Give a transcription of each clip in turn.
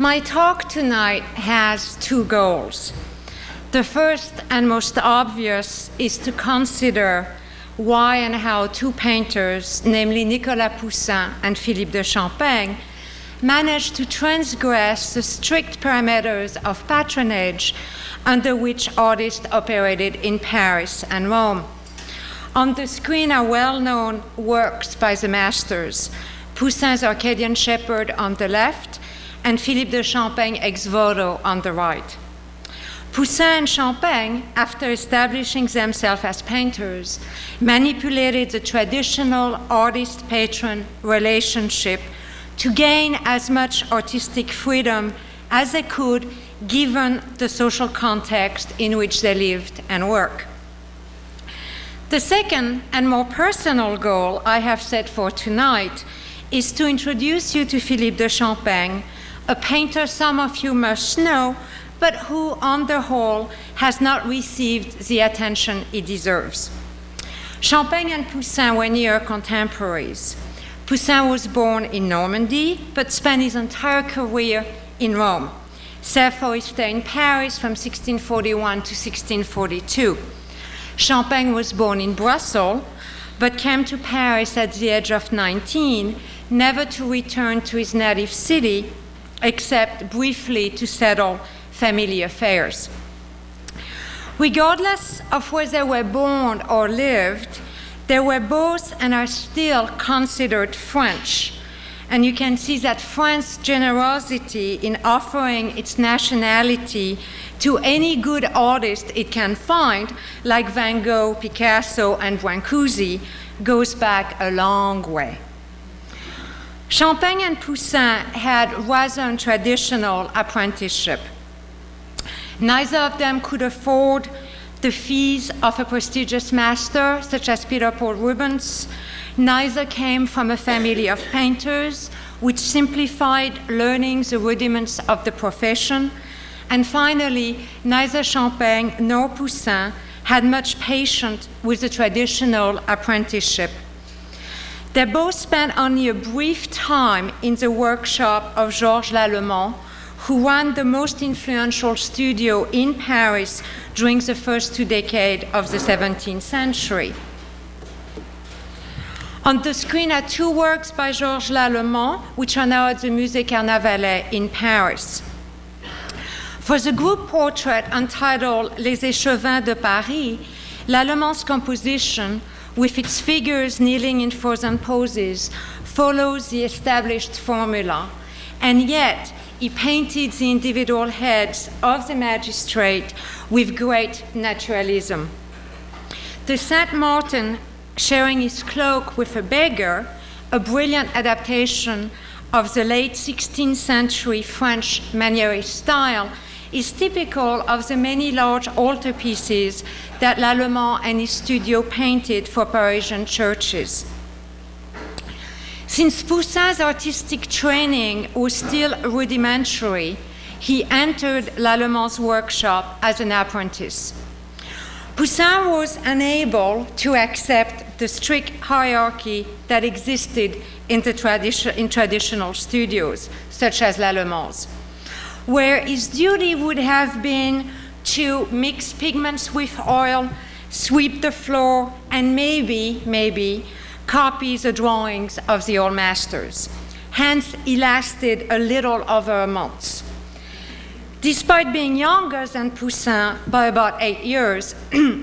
My talk tonight has two goals. The first and most obvious is to consider why and how two painters, namely Nicolas Poussin and Philippe de Champaigne, managed to transgress the strict parameters of patronage under which artists operated in Paris and Rome. On the screen are well-known works by the masters, Poussin's Arcadian Shepherd on the left, and Philippe de Champaigne ex voto on the right. Poussin and Champaigne, after establishing themselves as painters, manipulated the traditional artist-patron relationship to gain as much artistic freedom as they could given the social context in which they lived and worked. The second and more personal goal I have set for tonight is to introduce you to Philippe de Champaigne, a painter some of you must know, but who, on the whole, has not received the attention he deserves. Champaigne and Poussin were near contemporaries. Poussin was born in Normandy, but spent his entire career in Rome, save for his stay in Paris from 1641 to 1642. Champaigne was born in Brussels, but came to Paris at the age of 19, never to return to his native city, except briefly to settle family affairs. Regardless of where they were born or lived, they were both and are still considered French. And you can see that France's generosity in offering its nationality to any good artist it can find, like Van Gogh, Picasso, and Brancusi, goes back a long way. Champaigne and Poussin had rather untraditional apprenticeship. Neither of them could afford the fees of a prestigious master, such as Peter Paul Rubens. Neither came from a family of painters, which simplified learning the rudiments of the profession. And finally, neither Champaigne nor Poussin had much patience with the traditional apprenticeship. They both spent only a brief time in the workshop of Georges Lallemand, who ran the most influential studio in Paris during the first 2 decades of the 17th century. On the screen are two works by Georges Lallemand, which are now at the Musée Carnavalet in Paris. For the group portrait entitled Les Échevins de Paris, Lallemand's composition, with its figures kneeling in frozen poses, follows the established formula, and yet he painted the individual heads of the magistrate with great naturalism. The Saint Martin sharing his cloak with a beggar, a brilliant adaptation of the late 16th century French Manierist style, is typical of the many large altarpieces that Lallemand and his studio painted for Parisian churches. Since Poussin's artistic training was still rudimentary, he entered Lallemand's workshop as an apprentice. Poussin was unable to accept the strict hierarchy that existed in traditional studios, such as Lallemand's, where his duty would have been to mix pigments with oil, sweep the floor, and maybe copy the drawings of the old masters. Hence, he lasted a little over a month. Despite being younger than Poussin by about 8 years,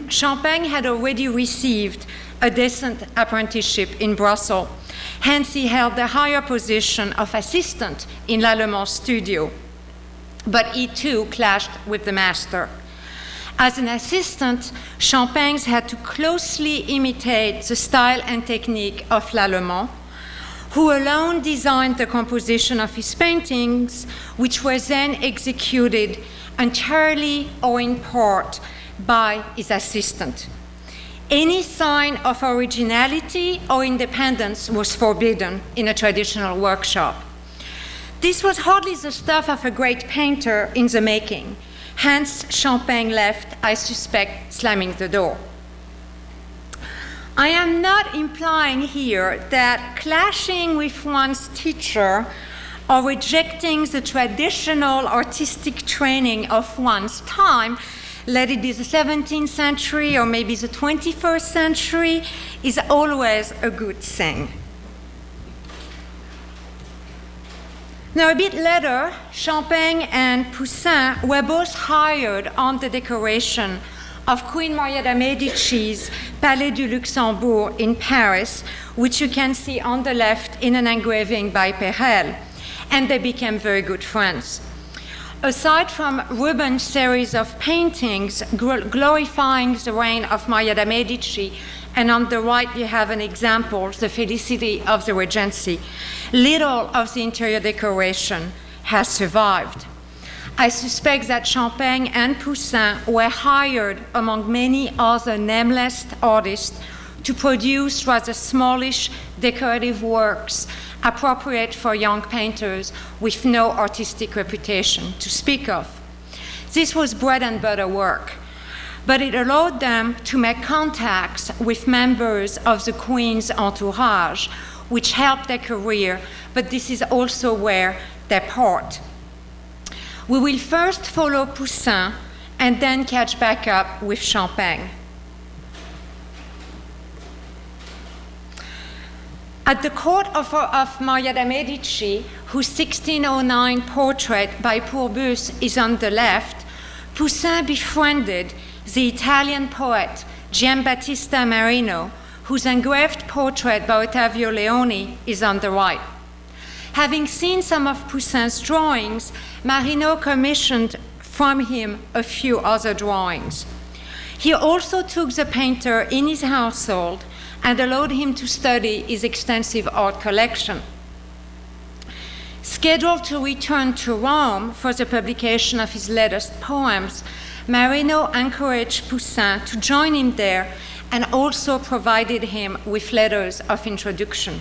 Champaigne had already received a decent apprenticeship in Brussels. Hence, he held the higher position of assistant in Lallemand's studio. But he too clashed with the master. As an assistant, Champaigne had to closely imitate the style and technique of Lallemand, who alone designed the composition of his paintings, which were then executed entirely or in part by his assistant. Any sign of originality or independence was forbidden in a traditional workshop. This was hardly the stuff of a great painter in the making. Hence, Champaigne left, I suspect, slamming the door. I am not implying here that clashing with one's teacher or rejecting the traditional artistic training of one's time, let it be the 17th century or maybe the 21st century, is always a good thing. Now, a bit later, Champaigne and Poussin were both hired on the decoration of Queen Maria de' Medici's Palais du Luxembourg in Paris, which you can see on the left in an engraving by Perel, and they became very good friends. Aside from Rubens' series of paintings glorifying the reign of Maria de' Medici, and on the right you have an example, the Felicity of the Regency, little of the interior decoration has survived. I suspect that Champaigne and Poussin were hired among many other nameless artists to produce rather smallish decorative works appropriate for young painters with no artistic reputation to speak of. This was bread and butter work, but it allowed them to make contacts with members of the Queen's entourage, which helped their career, but this is also where they part. We will first follow Poussin and then catch back up with Champaigne. At the court of Maria de' Medici, whose 1609 portrait by Pourbus is on the left, Poussin befriended the Italian poet Giambattista Marino, whose engraved portrait by Ottavio Leoni is on the right. Having seen some of Poussin's drawings, Marino commissioned from him a few other drawings. He also took the painter in his household and allowed him to study his extensive art collection. Scheduled to return to Rome for the publication of his latest poems, Marino encouraged Poussin to join him there and also provided him with letters of introduction.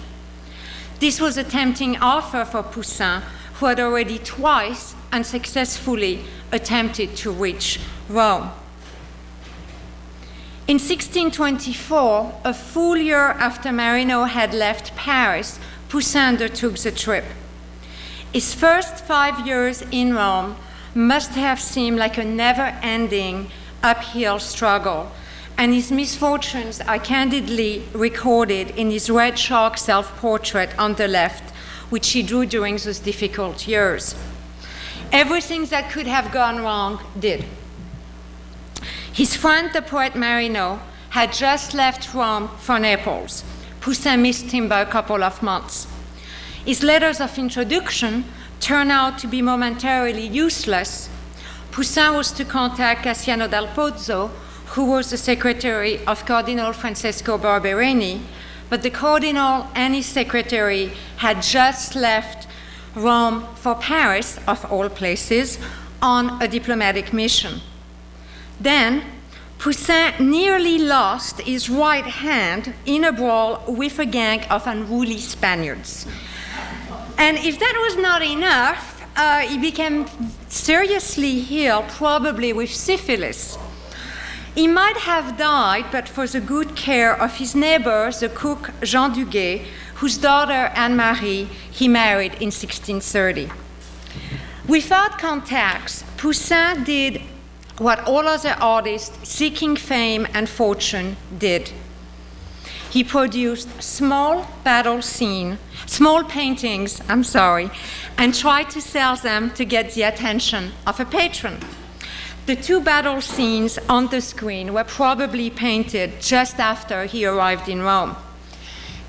This was a tempting offer for Poussin, who had already twice unsuccessfully attempted to reach Rome. In 1624, a full year after Marino had left Paris, Poussin undertook the trip. His first 5 years in Rome must have seemed like a never-ending uphill struggle, and his misfortunes are candidly recorded in his red chalk self-portrait on the left, which he drew during those difficult years. Everything that could have gone wrong did. His friend, the poet Marino, had just left Rome for Naples. Poussin missed him by a couple of months. His letters of introduction turned out to be momentarily useless. Poussin was to contact Cassiano dal Pozzo, who was the secretary of Cardinal Francesco Barberini, but the cardinal and his secretary had just left Rome for Paris, of all places, on a diplomatic mission. Then, Poussin nearly lost his right hand in a brawl with a gang of unruly Spaniards. And if that was not enough, he became seriously ill, probably with syphilis. He might have died, but for the good care of his neighbor, the cook Jean Duguay, whose daughter Anne-Marie he married in 1630. Without contacts, Poussin did what all other artists seeking fame and fortune did. He produced small paintings, and tried to sell them to get the attention of a patron. The two battle scenes on the screen were probably painted just after he arrived in Rome.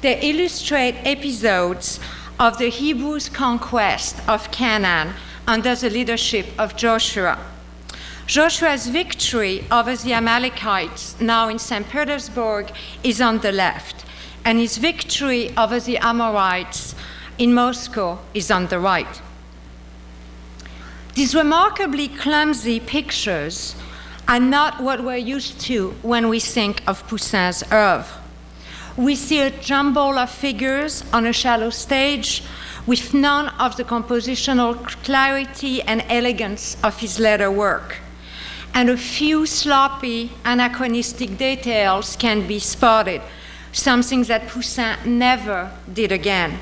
They illustrate episodes of the Hebrews' conquest of Canaan under the leadership of Joshua. Joshua's victory over the Amalekites, now in St. Petersburg, is on the left, and his victory over the Amorites in Moscow is on the right. These remarkably clumsy pictures are not what we're used to when we think of Poussin's oeuvre. We see a jumble of figures on a shallow stage with none of the compositional clarity and elegance of his later work. And a few sloppy, anachronistic details can be spotted, something that Poussin never did again.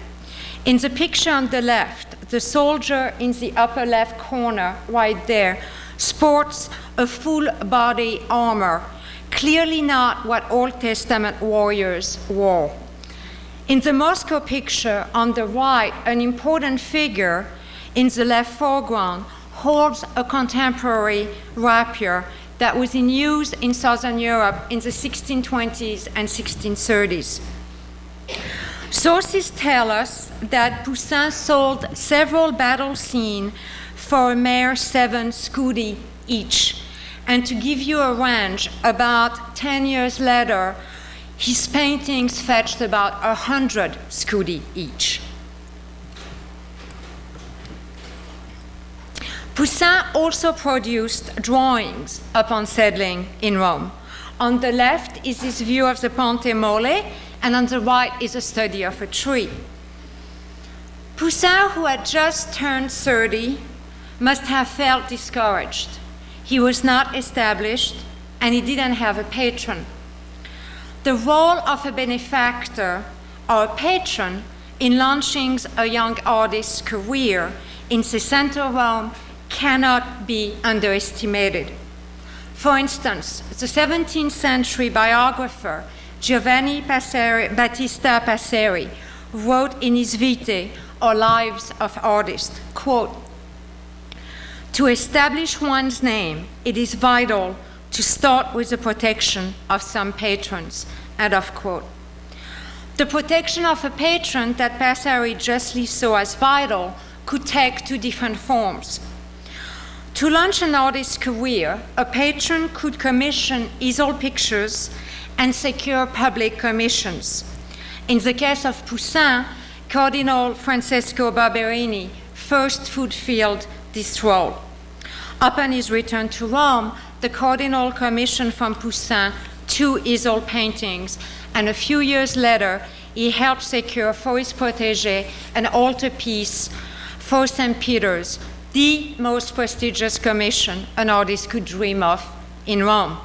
In the picture on the left, the soldier in the upper left corner, right there, sports a full body armor, clearly not what Old Testament warriors wore. In the Moscow picture on the right, an important figure in the left foreground holds a contemporary rapier that was in use in Southern Europe in the 1620s and 1630s. Sources tell us that Poussin sold several battle scenes for a mere 7 scudi each. And to give you a range, about 10 years later, his paintings fetched about 100 scudi each. Poussin also produced drawings upon settling in Rome. On the left is his view of the Ponte Molle, and on the right is a study of a tree. Poussin, who had just turned 30, must have felt discouraged. He was not established, and he didn't have a patron. The role of a benefactor or a patron in launching a young artist's career in the center of Rome cannot be underestimated. For instance, the 17th century biographer Giovanni Battista Passeri wrote in his Vitae, or Lives of Artists, quote, "To establish one's name, it is vital to start with the protection of some patrons," end of quote. The protection of a patron that Passeri justly saw as vital could take 2 different forms. To launch an artist's career, a patron could commission easel pictures and secure public commissions. In the case of Poussin, Cardinal Francesco Barberini first fulfilled this role. Upon his return to Rome, the Cardinal commissioned from Poussin 2 easel paintings, and a few years later, he helped secure for his protégé an altarpiece for St. Peter's, the most prestigious commission an artist could dream of in Rome.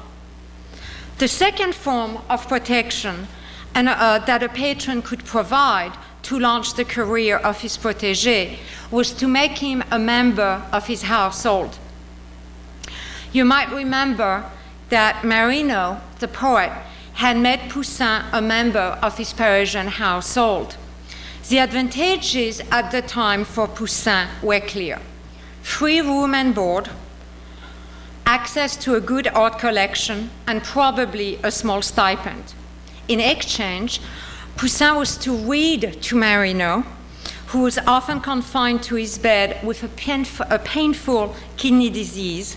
The second form of protection that a patron could provide to launch the career of his protégé was to make him a member of his household. You might remember that Marino, the poet, had made Poussin a member of his Parisian household. The advantages at the time for Poussin were clear: free room and board, access to a good art collection, and probably a small stipend. In exchange, Poussin was to read to Marino, who was often confined to his bed with a painful kidney disease,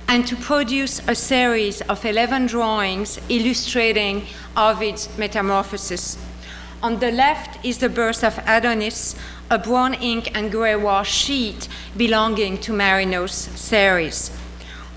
and to produce a series of 11 drawings illustrating Ovid's Metamorphoses. On the left is the birth of Adonis, a brown ink and gray wash sheet belonging to Marino's series.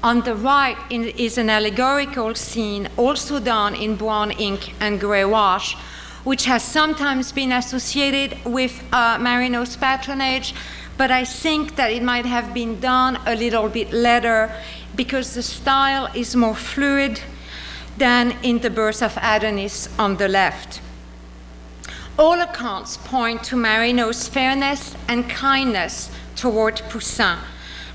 On the right is an allegorical scene also done in brown ink and gray wash, which has sometimes been associated with Marino's patronage, but I think that it might have been done a little bit later because the style is more fluid than in the birth of Adonis on the left. All accounts point to Marino's fairness and kindness toward Poussin,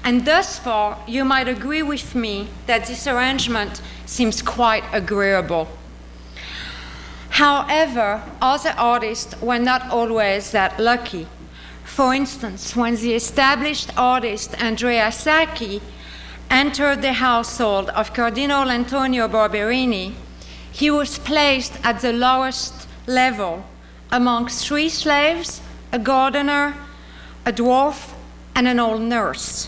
and thus far you might agree with me that this arrangement seems quite agreeable. However, other artists were not always that lucky. For instance, when the established artist Andrea Sacchi entered the household of Cardinal Antonio Barberini, he was placed at the lowest level among 3 slaves, a gardener, a dwarf, and an old nurse.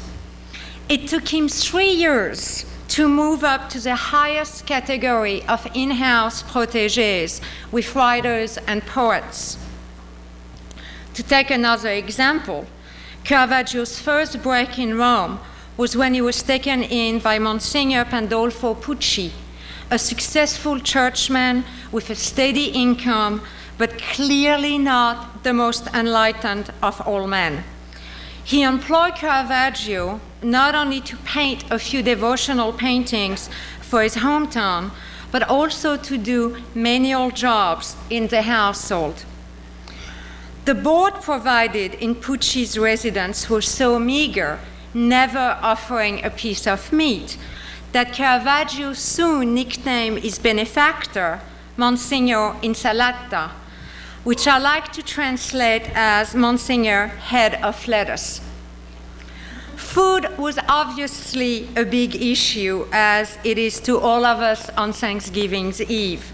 It took him 3 years to move up to the highest category of in-house protégés with writers and poets. To take another example, Caravaggio's first break in Rome was when he was taken in by Monsignor Pandolfo Pucci, a successful churchman with a steady income, but clearly not the most enlightened of all men. He employed Caravaggio not only to paint a few devotional paintings for his hometown, but also to do menial jobs in the household. The board provided in Pucci's residence was so meager, never offering a piece of meat, that Caravaggio soon nicknamed his benefactor Monsignor Insalata, which I like to translate as Monsignor Head of Lettuce. Food was obviously a big issue, as it is to all of us on Thanksgiving's Eve.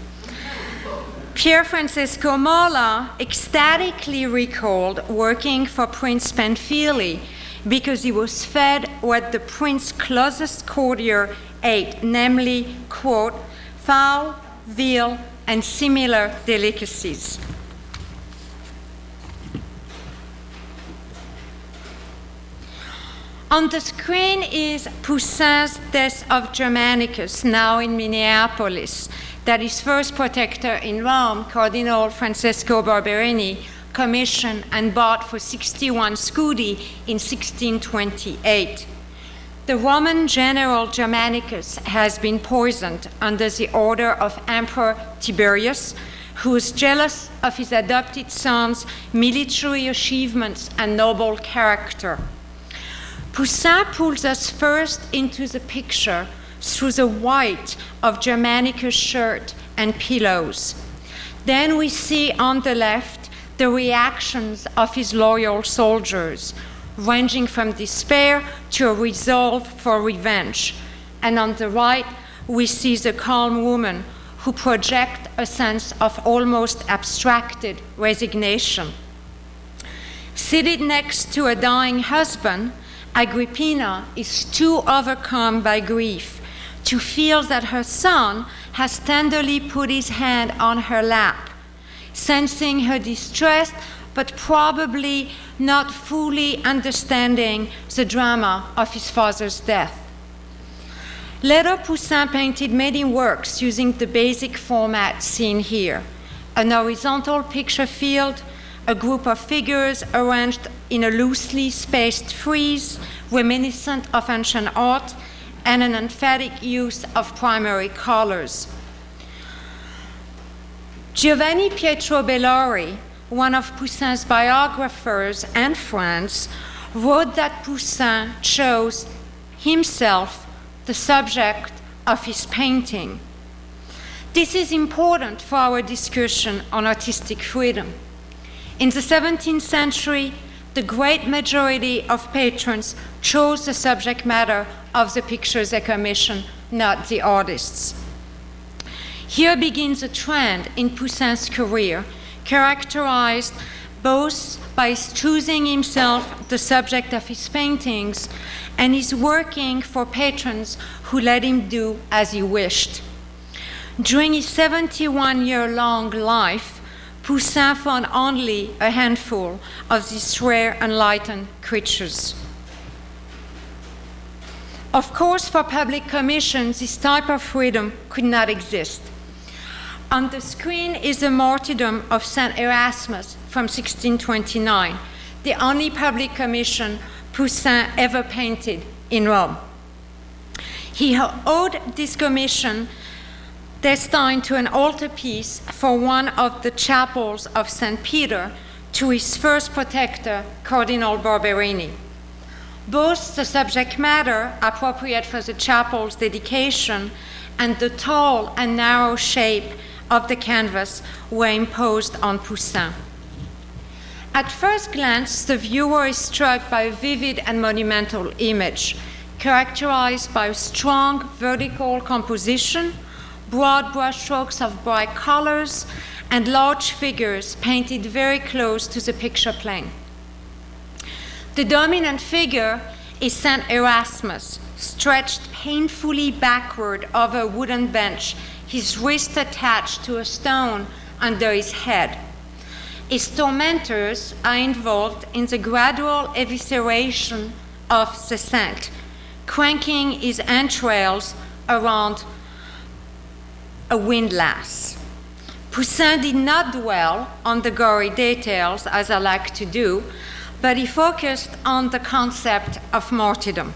Pier Francesco Mola ecstatically recalled working for Prince Pamphili because he was fed what the prince's closest courtier ate, namely, quote, fowl, veal, and similar delicacies. On the screen is Poussin's Death of Germanicus, now in Minneapolis, that his first protector in Rome, Cardinal Francesco Barberini, commissioned and bought for 61 scudi in 1628. The Roman general Germanicus has been poisoned under the order of Emperor Tiberius, who was jealous of his adopted son's military achievements and noble character. Poussin pulls us first into the picture through the white of Germanicus' shirt and pillows. Then we see on the left the reactions of his loyal soldiers, ranging from despair to a resolve for revenge. And on the right, we see the calm woman who projects a sense of almost abstracted resignation. Seated next to a dying husband, Agrippina is too overcome by grief to feel that her son has tenderly put his hand on her lap, sensing her distress, but probably not fully understanding the drama of his father's death. Later, Poussin painted many works using the basic format seen here: an horizontal picture field, a group of figures arranged in a loosely spaced frieze reminiscent of ancient art, and an emphatic use of primary colors. Giovanni Pietro Bellori, one of Poussin's biographers and friends, wrote that Poussin chose himself the subject of his painting. This is important for our discussion on artistic freedom. In the 17th century, the great majority of patrons chose the subject matter of the pictures they commissioned, not the artists. Here begins a trend in Poussin's career, characterized both by his choosing himself the subject of his paintings and his working for patrons who let him do as he wished. During his 71-year-long life, Poussin found only a handful of these rare enlightened creatures. Of course, for public commissions, this type of freedom could not exist. On the screen is the martyrdom of Saint Erasmus from 1629, the only public commission Poussin ever painted in Rome. He owed this commission destined to an altarpiece for one of the chapels of St. Peter to his first protector, Cardinal Barberini. Both the subject matter appropriate for the chapel's dedication and the tall and narrow shape of the canvas were imposed on Poussin. At first glance, the viewer is struck by a vivid and monumental image, characterized by a strong vertical composition, broad brushstrokes of bright colors, and large figures painted very close to the picture plane. The dominant figure is Saint Erasmus, stretched painfully backward over a wooden bench, his wrist attached to a stone under his head. His tormentors are involved in the gradual evisceration of the saint, cranking his entrails around a windlass. Poussin did not dwell on the gory details, as I like to do, but he focused on the concept of martyrdom.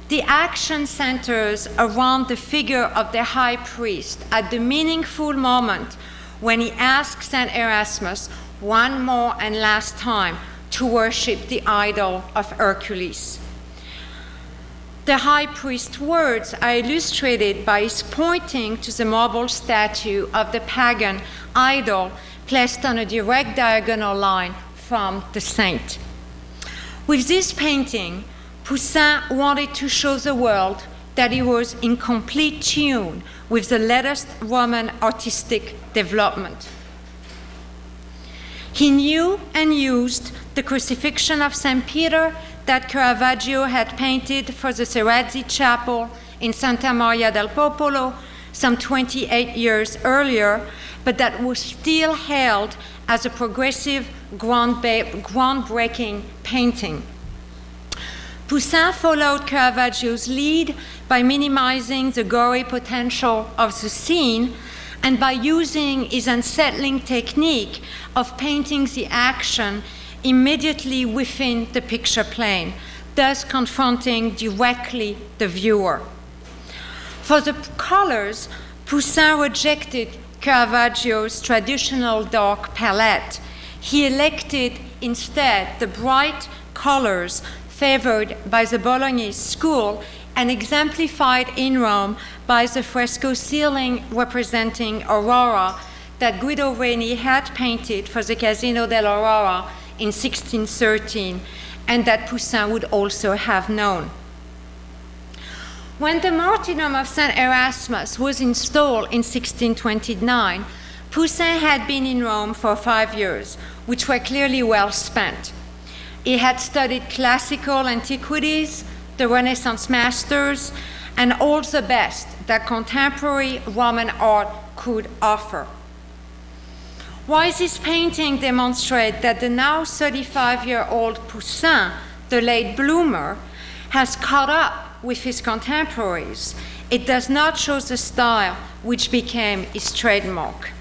The action centers around the figure of the high priest at the meaningful moment when he asks Saint Erasmus, one more and last time to worship the idol of Hercules. The high priest's words are illustrated by his pointing to the marble statue of the pagan idol placed on a direct diagonal line from the saint. With this painting, Poussin wanted to show the world that he was in complete tune with the latest Roman artistic development. He knew and used the crucifixion of St. Peter that Caravaggio had painted for the Serazzi Chapel in Santa Maria del Popolo some 28 years earlier, but that was still hailed as a progressive, groundbreaking painting. Poussin followed Caravaggio's lead by minimizing the gory potential of the scene and by using his unsettling technique of painting the action immediately within the picture plane, thus confronting directly the viewer. For the colors, Poussin rejected Caravaggio's traditional dark palette. He elected instead the bright colors favored by the Bolognese school and exemplified in Rome by the fresco ceiling representing Aurora that Guido Reni had painted for the Casino dell'Aurora in 1613, and that Poussin would also have known. When the martyrdom of St. Erasmus was installed in 1629, Poussin had been in Rome for 5 years, which were clearly well spent. He had studied classical antiquities, the Renaissance masters, and all the best that contemporary Roman art could offer. Why this painting demonstrates that the now 35-year-old Poussin, the late bloomer, has caught up with his contemporaries. It does not show the style which became his trademark.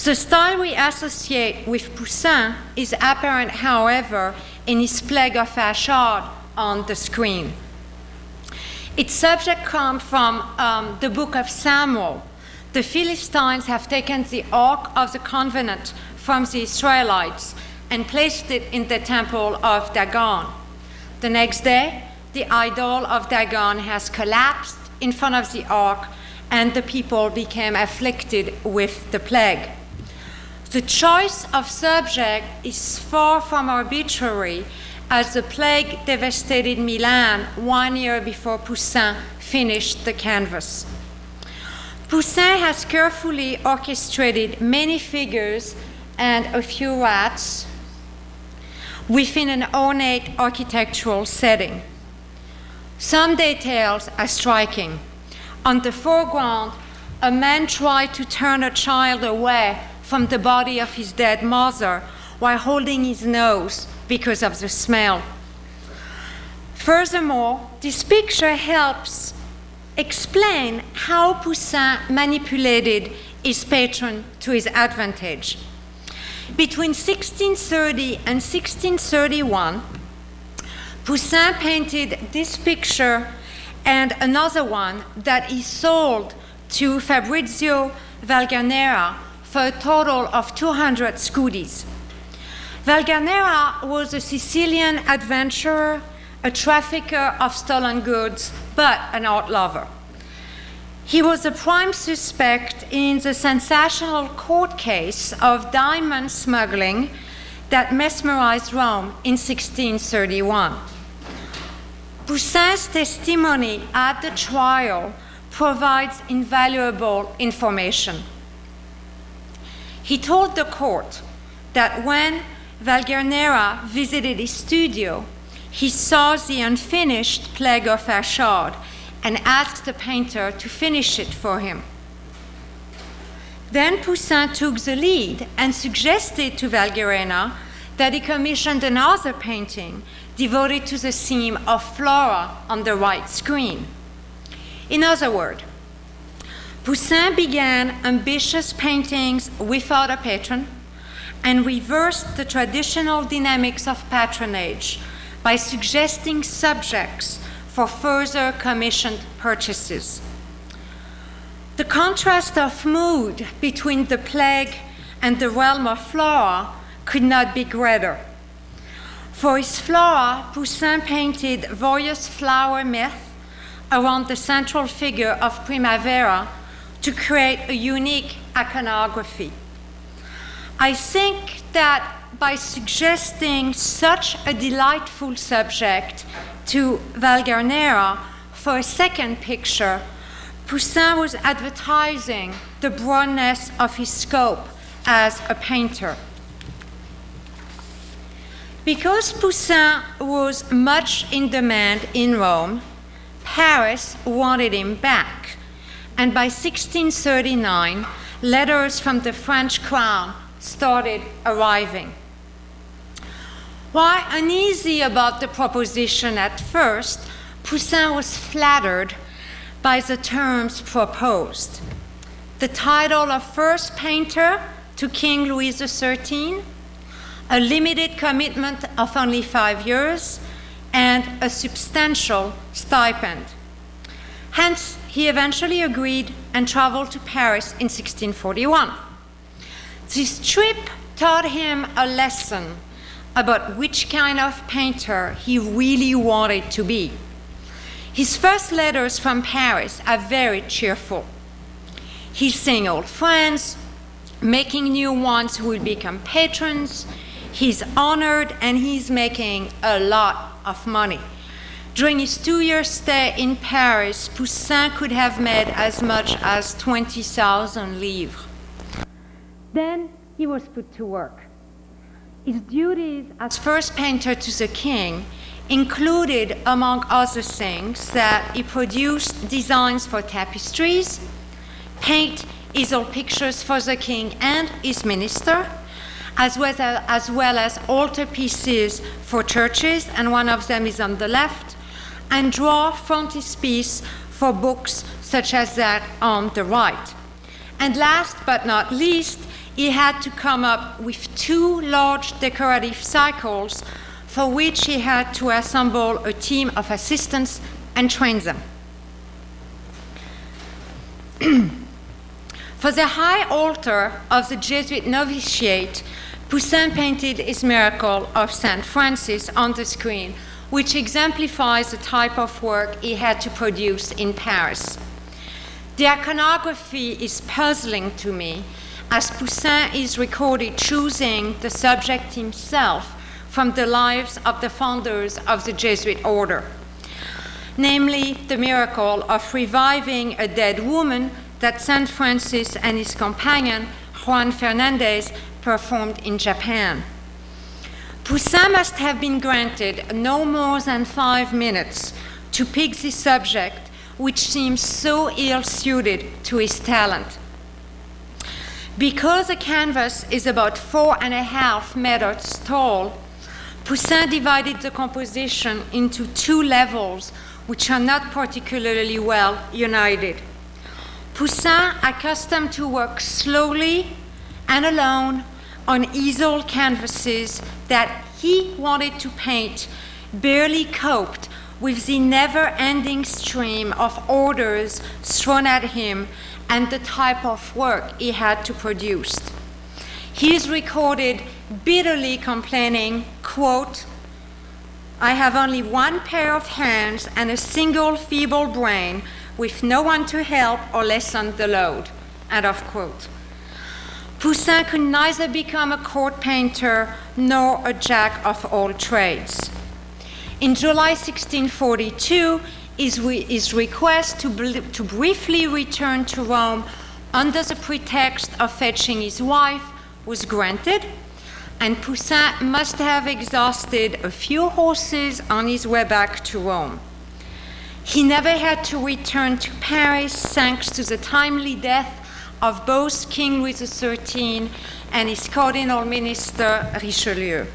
The style we associate with Poussin is apparent, however, in his plague of Achard on the screen. Its subject comes from the book of Samuel. The Philistines have taken the Ark of the Covenant from the Israelites and placed it in the temple of Dagon. The next day, the idol of Dagon has collapsed in front of the Ark, and the people became afflicted with the plague. The choice of subject is far from arbitrary, as the plague devastated Milan 1 year before Poussin finished the canvas. Poussin has carefully orchestrated many figures and a few rats within an ornate architectural setting. Some details are striking. On the foreground, a man tried to turn a child away from the body of his dead mother while holding his nose because of the smell. Furthermore, this picture helps explain how Poussin manipulated his patron to his advantage. Between 1630 and 1631, Poussin painted this picture and another one that he sold to Fabrizio Valganera for a total of 200 scudis. Valganera was a Sicilian adventurer, a trafficker of stolen goods, but an art lover. He was a prime suspect in the sensational court case of diamond smuggling that mesmerized Rome in 1631. Poussin's testimony at the trial provides invaluable information. He told the court that when Valganera visited his studio, he saw the unfinished Plague of Achard and asked the painter to finish it for him. Then Poussin took the lead and suggested to Valganera that he commissioned another painting devoted to the theme of Flora on the right screen. In other words, Poussin began ambitious paintings without a patron and reversed the traditional dynamics of patronage by suggesting subjects for further commissioned purchases. The contrast of mood between the plague and the realm of Flora could not be greater. For his Flora, Poussin painted various flower myths around the central figure of Primavera to create a unique iconography. I think that by suggesting such a delightful subject to Valguarnera for a second picture, Poussin was advertising the broadness of his scope as a painter. Because Poussin was much in demand in Rome, Paris wanted him back, and by 1639, letters from the French crown started arriving. While uneasy about the proposition at first, Poussin was flattered by the terms proposed. The title of first painter to King Louis XIII, a limited commitment of only 5 years, and a substantial stipend. Hence, he eventually agreed and traveled to Paris in 1641. This trip taught him a lesson about which kind of painter he really wanted to be. His first letters from Paris are very cheerful. He's seeing old friends, making new ones who will become patrons. He's honored, and he's making a lot of money. During his 2-year stay in Paris, Poussin could have made as much as 20,000 livres. Then he was put to work. His duties as first painter to the king included, among other things, that he produced designs for tapestries, paint easel pictures for the king and his minister, as well as altarpieces for churches, and one of them is on the left, and draw frontispiece for books such as that on the right. And last but not least, he had to come up with 2 large decorative cycles for which he had to assemble a team of assistants and train them. For the high altar of the Jesuit novitiate, Poussin painted his Miracle of St. Francis on the screen, which exemplifies the type of work he had to produce in Paris. The iconography is puzzling to me, as Poussin is recorded choosing the subject himself from the lives of the founders of the Jesuit order, namely the miracle of reviving a dead woman that St. Francis and his companion, Juan Fernandez, performed in Japan. Poussin must have been granted no more than 5 minutes to pick this subject, which seems so ill-suited to his talent. Because the canvas is about 4.5 meters tall, Poussin divided the composition into 2 levels, which are not particularly well united. Poussin, accustomed to work slowly and alone on easel canvases that he wanted to paint, barely coped with the never-ending stream of orders thrown at him and the type of work he had to produce. He is recorded bitterly complaining, quote, "I have only 1 pair of hands and a single feeble brain with no one to help or lessen the load," end of quote. Poussin could neither become a court painter nor a jack of all trades. In July 1642, his request to briefly return to Rome under the pretext of fetching his wife was granted, and Poussin must have exhausted a few horses on his way back to Rome. He never had to return to Paris thanks to the timely death of both King Louis XIII and his cardinal minister, Richelieu.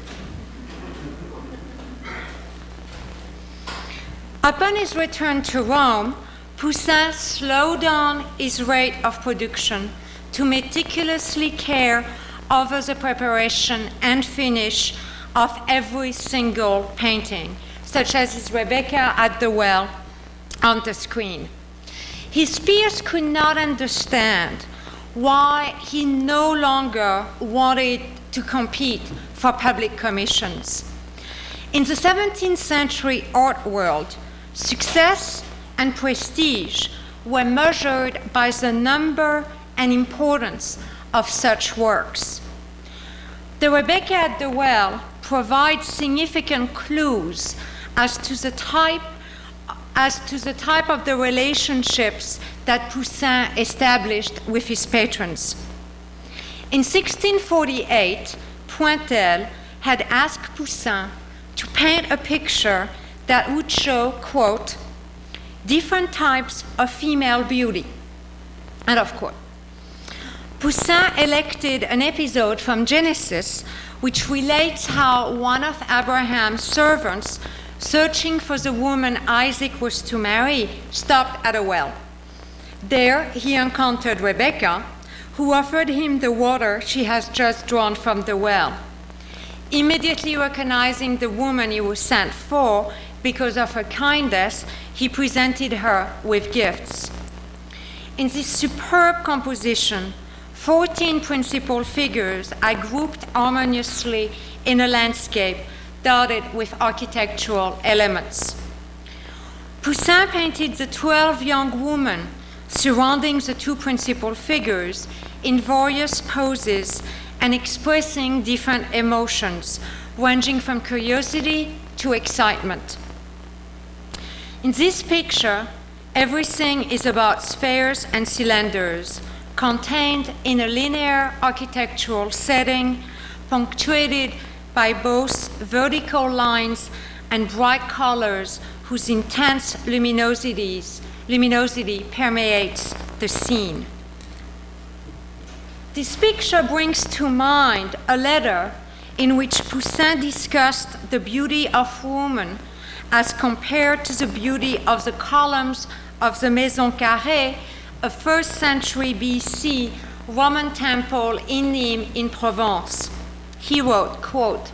Upon his return to Rome, Poussin slowed down his rate of production to meticulously care over the preparation and finish of every single painting, such as his Rebecca at the Well on the screen. His peers could not understand why he no longer wanted to compete for public commissions. In the 17th century art world, success and prestige were measured by the number and importance of such works. The Rebecca at the Well provides significant clues as to the type of the relationships that Poussin established with his patrons. In 1648, Pointel had asked Poussin to paint a picture that would show, quote, different types of female beauty, end of quote. Poussin elected an episode from Genesis which relates how one of Abraham's servants, searching for the woman Isaac was to marry, stopped at a well. There he encountered Rebecca, who offered him the water she has just drawn from the well. Immediately recognizing the woman he was sent for because of her kindness, he presented her with gifts. In this superb composition, 14 principal figures are grouped harmoniously in a landscape dotted with architectural elements. Poussin painted the 12 young women surrounding the two principal figures in various poses and expressing different emotions, ranging from curiosity to excitement. In this picture, everything is about spheres and cylinders, contained in a linear architectural setting, punctuated by both vertical lines and bright colors whose intense luminosity permeates the scene. This picture brings to mind a letter in which Poussin discussed the beauty of woman as compared to the beauty of the columns of the Maison Carrée, a 1st century BC Roman temple in Nîmes in Provence. He wrote, quote,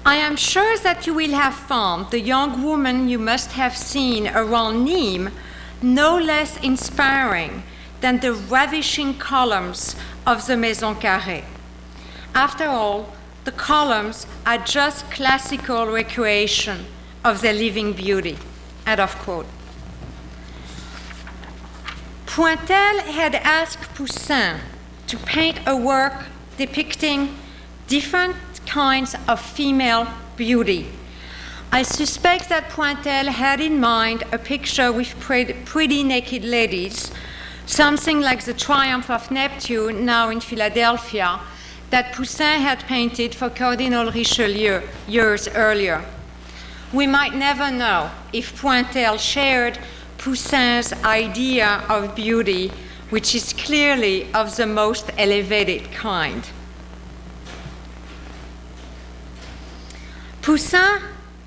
I am sure that you will have found the young woman you must have seen around Nîmes no less inspiring than the ravishing columns of the Maison Carrée. After all, the columns are just classical recreation of their living beauty, end of quote. Pointel had asked Poussin to paint a work depicting different kinds of female beauty. I suspect that Pointel had in mind a picture with pretty naked ladies, something like the Triumph of Neptune, now in Philadelphia, that Poussin had painted for Cardinal Richelieu years earlier. We might never know if Pointel shared Poussin's idea of beauty, which is clearly of the most elevated kind. Poussin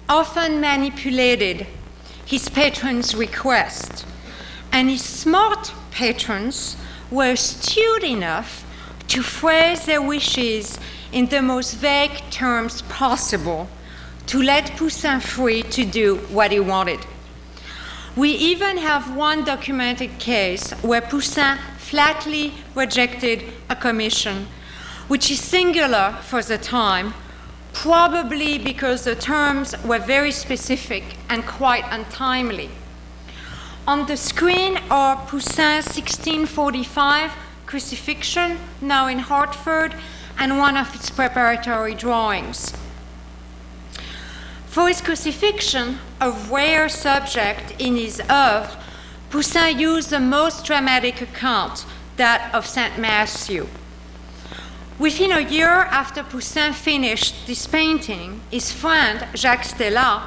often manipulated his patrons' requests, and his smart patrons were astute enough to phrase their wishes in the most vague terms possible to let Poussin free to do what he wanted. We even have one documented case where Poussin flatly rejected a commission, which is singular for the time, probably because the terms were very specific and quite untimely. On the screen are Poussin's 1645 crucifixion, now in Hartford, and one of its preparatory drawings. For his crucifixion, a rare subject in his oeuvre, Poussin used the most dramatic account, that of Saint Matthew. Within a year after Poussin finished this painting, his friend Jacques Callot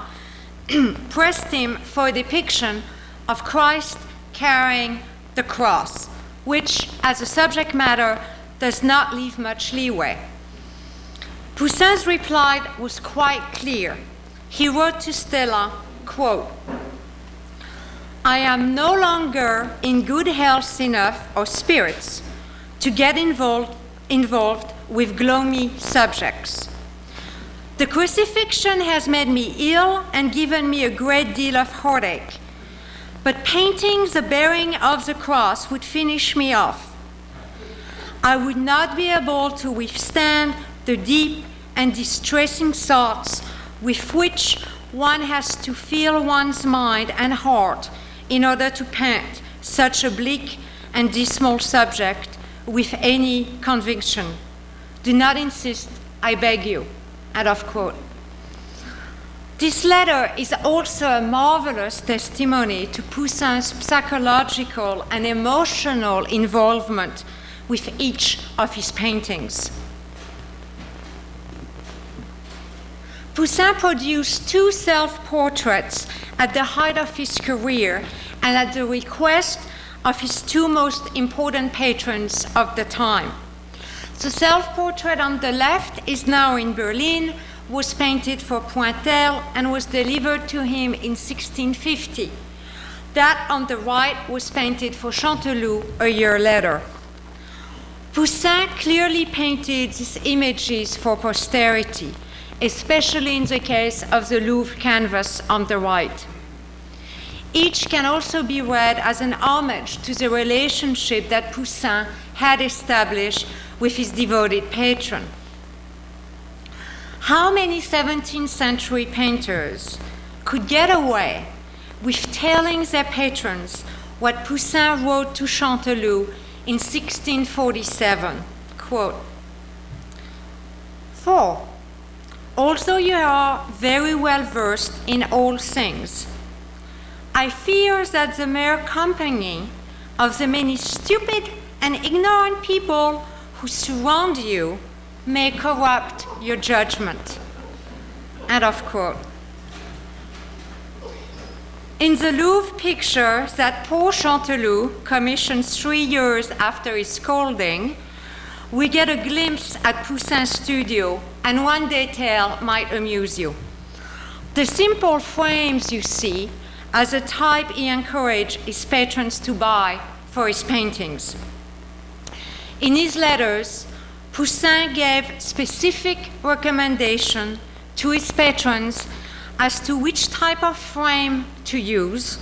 pressed him for a depiction of Christ carrying the cross, which, as a subject matter, does not leave much leeway. Poussin's reply was quite clear. He wrote to Stella, quote, I am no longer in good health enough or spirits to get involved with gloomy subjects. The crucifixion has made me ill and given me a great deal of heartache. but painting the bearing of the cross would finish me off. I would not be able to withstand the deep and distressing thoughts with which one has to fill one's mind and heart in order to paint such a bleak and dismal subject with any conviction. Do not insist, I beg you." End of quote. This letter is also a marvelous testimony to Poussin's psychological and emotional involvement with each of his paintings. Poussin produced 2 self-portraits at the height of his career and at the request of his 2 most important patrons of the time. The self-portrait on the left is now in Berlin, was painted for Pointel, and was delivered to him in 1650. That on the right was painted for Chanteloup a year later. Poussin clearly painted these images for posterity, especially in the case of the Louvre canvas on the right. Each can also be read as an homage to the relationship that Poussin had established with his devoted patron. How many 17th century painters could get away with telling their patrons what Poussin wrote to Chanteloup in 1647? Quote, "For, although you are very well versed in all things, I fear that the mere company of the many stupid and ignorant people who surround you may corrupt your judgment." End of quote. In the Louvre picture that poor Chanteloup commissioned 3 years after his scolding, we get a glimpse at Poussin's studio, and one detail might amuse you. The simple frames you see as a type he encouraged his patrons to buy for his paintings. In his letters, Poussin gave specific recommendation to his patrons as to which type of frame to use,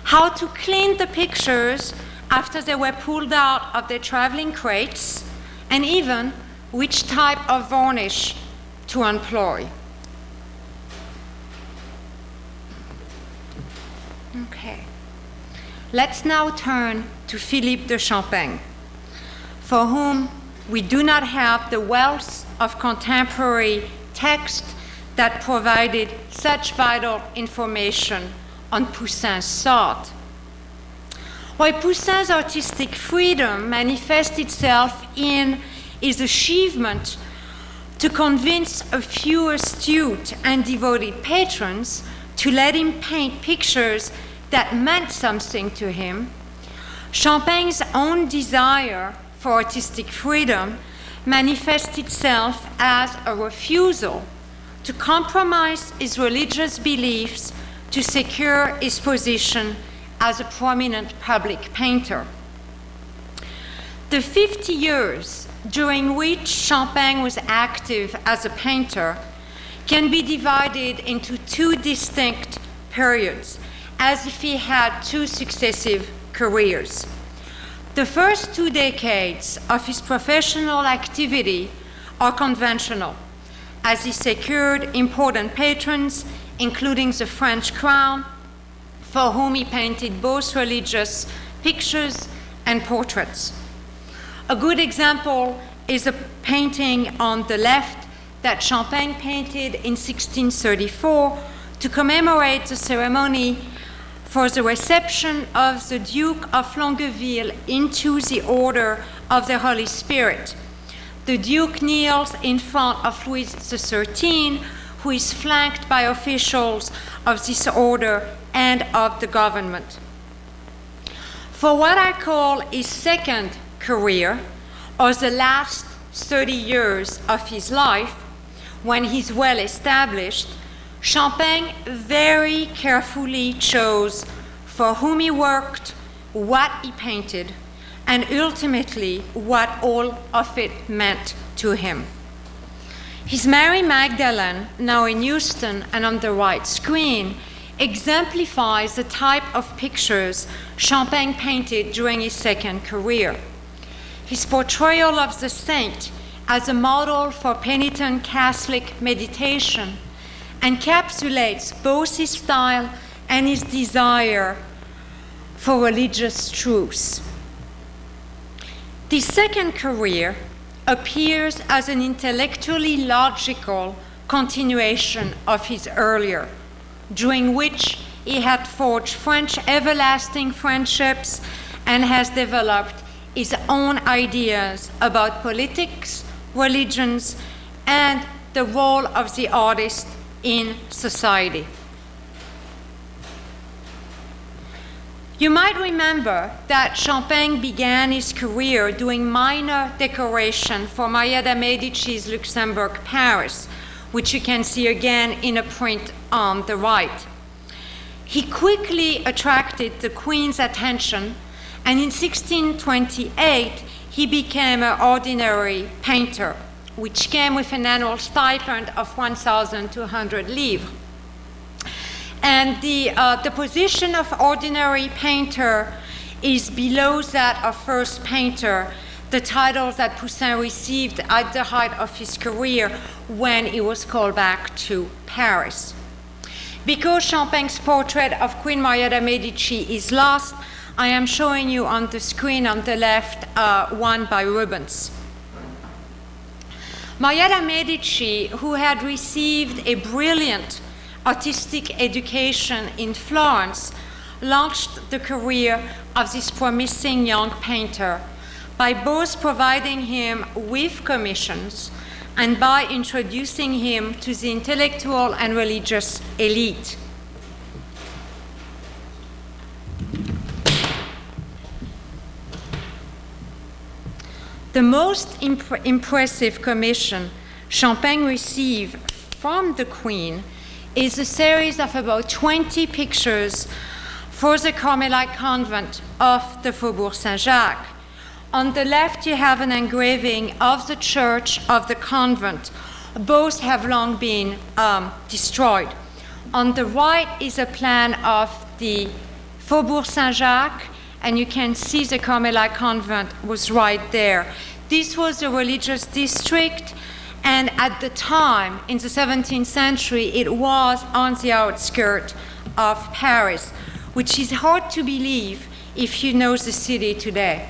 how to clean the pictures after they were pulled out of their traveling crates, and even which type of varnish to employ. Okay. Let's now turn to Philippe de Champaigne, for whom we do not have the wealth of contemporary text that provided such vital information on Poussin's thought. While Poussin's artistic freedom manifests itself in his achievement to convince a few astute and devoted patrons to let him paint pictures that meant something to him, Champagne's own desire for artistic freedom manifests itself as a refusal to compromise his religious beliefs to secure his position as a prominent public painter. The 50 years during which Champaigne was active as a painter can be divided into 2 distinct periods, as if he had 2 successive careers. The first 2 decades of his professional activity are conventional, as he secured important patrons, including the French crown, for whom he painted both religious pictures and portraits. A good example is a painting on the left that Champaigne painted in 1634 to commemorate the ceremony for the reception of the Duke of Longueville into the Order of the Holy Spirit. The Duke kneels in front of Louis XIII, who is flanked by officials of this order and of the government. For what I call his second career, or the last 30 years of his life, when he's well established, Champaigne very carefully chose for whom he worked, what he painted, and ultimately what all of it meant to him. His Mary Magdalene, now in Houston and on the right screen, exemplifies the type of pictures Champaigne painted during his second career. His portrayal of the saint as a model for penitent Catholic meditation encapsulates both his style and his desire for religious truths. The second career appears as an intellectually logical continuation of his earlier, during which he had forged French everlasting friendships and has developed his own ideas about politics, religions, and the role of the artist in society. You might remember that Champaigne began his career doing minor decoration for Maria de' Medici's Luxembourg, Paris, which you can see again in a print on the right. He quickly attracted the Queen's attention, and in 1628 he became an ordinary painter, which came with an annual stipend of 1,200 livres. And the position of ordinary painter is below that of first painter, the title that Poussin received at the height of his career when he was called back to Paris. Because Champagne's portrait of Queen Maria de' Medici is lost, I am showing you on the screen on the left one by Rubens. Maria de' Medici, who had received a brilliant artistic education in Florence, launched the career of this promising young painter by both providing him with commissions and by introducing him to the intellectual and religious elite. The most impressive commission Champaigne received from the Queen is a series of about 20 pictures for the Carmelite convent of the Faubourg Saint-Jacques. On the left, you have an engraving of the church of the convent. Both have long been destroyed. On the right is a plan of the Faubourg Saint-Jacques, and you can see the Carmelite convent was right there. This was a religious district, and at the time, in the 17th century, it was on the outskirts of Paris, which is hard to believe if you know the city today.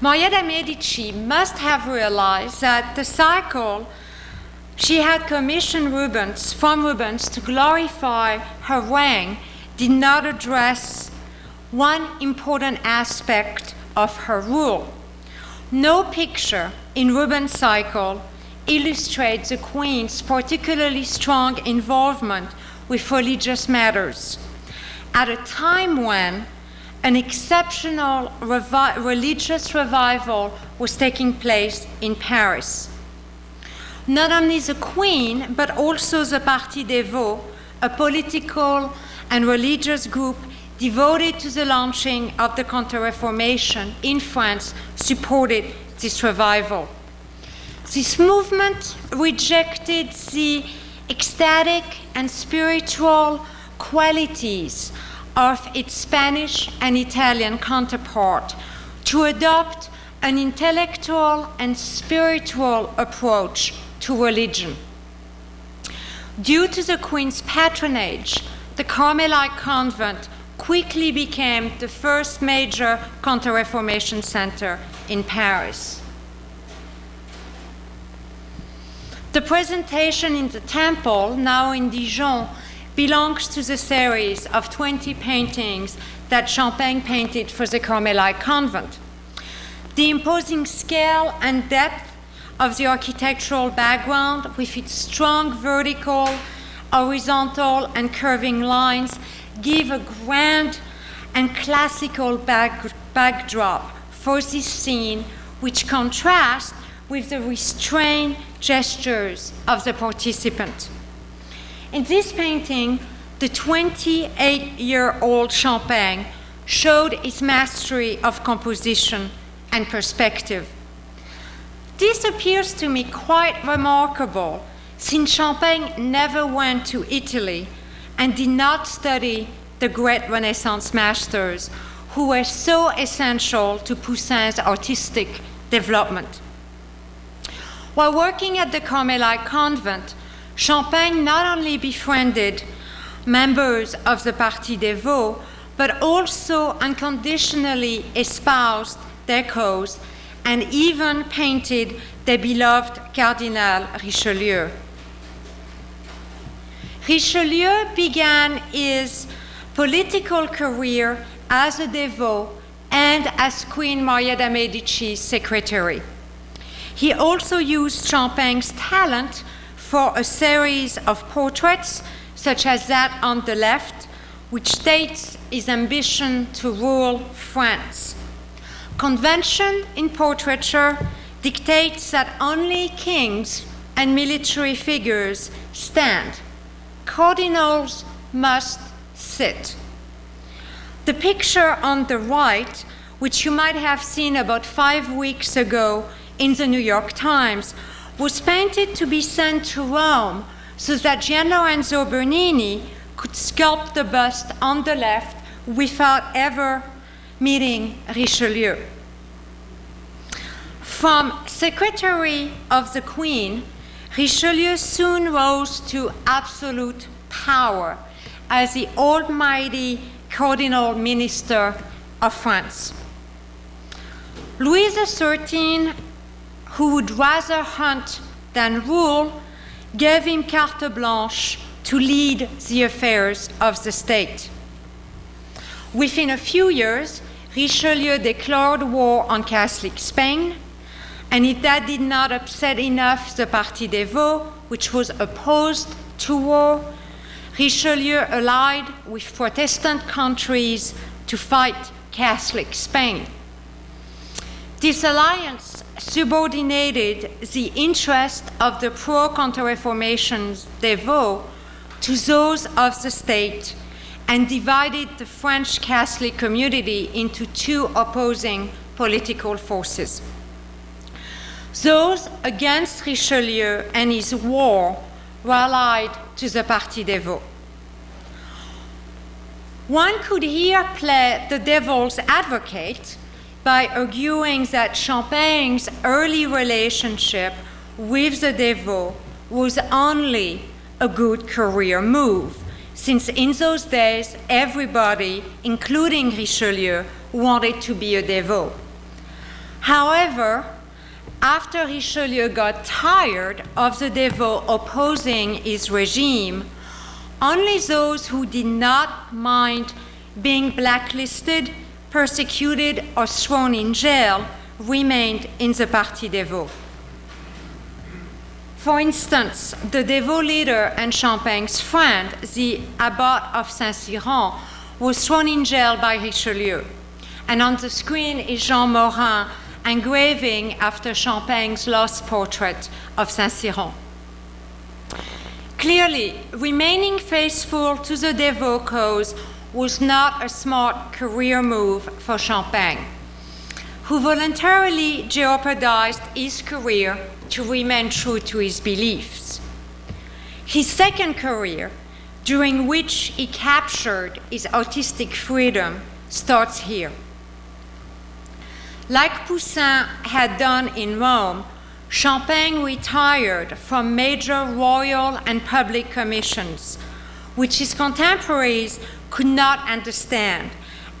Maria de' Medici must have realized that the cycle she had commissioned from Rubens to glorify her reign did not address one important aspect of her rule. No picture in Rubens' cycle illustrates the Queen's particularly strong involvement with religious matters at a time when an exceptional religious revival was taking place in Paris. Not only the Queen, but also the Parti des Vaux, a political and religious group devoted to the launching of the Counter-Reformation in France, supported this revival. This movement rejected the ecstatic and spiritual qualities of its Spanish and Italian counterpart to adopt an intellectual and spiritual approach to religion. Due to the Queen's patronage, the Carmelite convent quickly became the first major Counter-Reformation center in Paris. The presentation in the temple, now in Dijon, belongs to the series of 20 paintings that Champaigne painted for the Carmelite convent. The imposing scale and depth of the architectural background, with its strong vertical, horizontal, and curving lines, give a grand and classical backdrop for this scene, which contrasts with the restrained gestures of the participant. In this painting, the 28-year-old Champaigne showed his mastery of composition and perspective. This appears to me quite remarkable, since Champaigne never went to Italy and did not study the great Renaissance masters who were so essential to Poussin's artistic development. While working at the Carmelite convent, Champaigne not only befriended members of the Parti des Vaux, but also unconditionally espoused their cause and even painted their beloved Cardinal Richelieu. Richelieu began his political career as a Devot and as Queen Maria de' Medici's secretary. He also used Champagne's talent for a series of portraits, such as that on the left, which states his ambition to rule France. Convention in portraiture dictates that only kings and military figures stand. Cardinals must sit. The picture on the right, which you might have seen about 5 weeks ago in the New York Times, was painted to be sent to Rome so that Gian Lorenzo Bernini could sculpt the bust on the left without ever meeting Richelieu. From Secretary of the Queen, Richelieu soon rose to absolute power as the almighty cardinal minister of France. Louis XIII, who would rather hunt than rule, gave him carte blanche to lead the affairs of the state. Within a few years, Richelieu declared war on Catholic Spain, and if that did not upset enough the Parti des Vaux, which was opposed to war, Richelieu allied with Protestant countries to fight Catholic Spain. This alliance subordinated the interest of the pro-Counter-Reformation Devot to those of the state and divided the French Catholic community into two opposing political forces. Those against Richelieu and his war were allied to the Parti des Vaux. One could here play the devil's advocate by arguing that Champagne's early relationship with the Devot was only a good career move, since in those days everybody, including Richelieu, wanted to be a Devot. However, after Richelieu got tired of the Devot opposing his regime, only those who did not mind being blacklisted, persecuted, or thrown in jail remained in the Parti des Vaux. For instance, the Devot leader and Champagne's friend, the Abbot of Saint-Cyran, was thrown in jail by Richelieu. And on the screen is Jean Morin engraving after Champagne's lost portrait of Saint-Cyran. Clearly, remaining faithful to the Devot cause was not a smart career move for Champaigne, who voluntarily jeopardized his career to remain true to his beliefs. His second career, during which he captured his artistic freedom, starts here. Like Poussin had done in Rome, Champaigne retired from major royal and public commissions, which his contemporaries could not understand,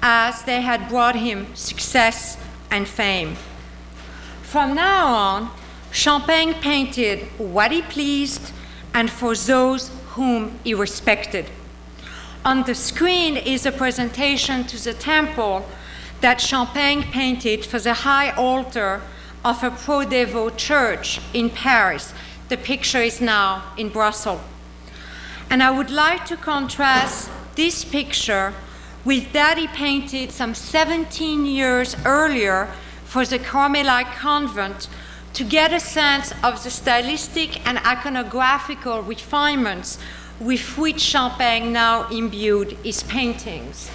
as they had brought him success and fame. From now on, Champaigne painted what he pleased and for those whom he respected. On the screen is a presentation to the temple that Champaigne painted for the high altar of a pro-Devot church in Paris. The picture is now in Brussels. And I would like to contrast this picture with that he painted some 17 years earlier for the Carmelite convent to get a sense of the stylistic and iconographical refinements with which Champaigne now imbued his paintings.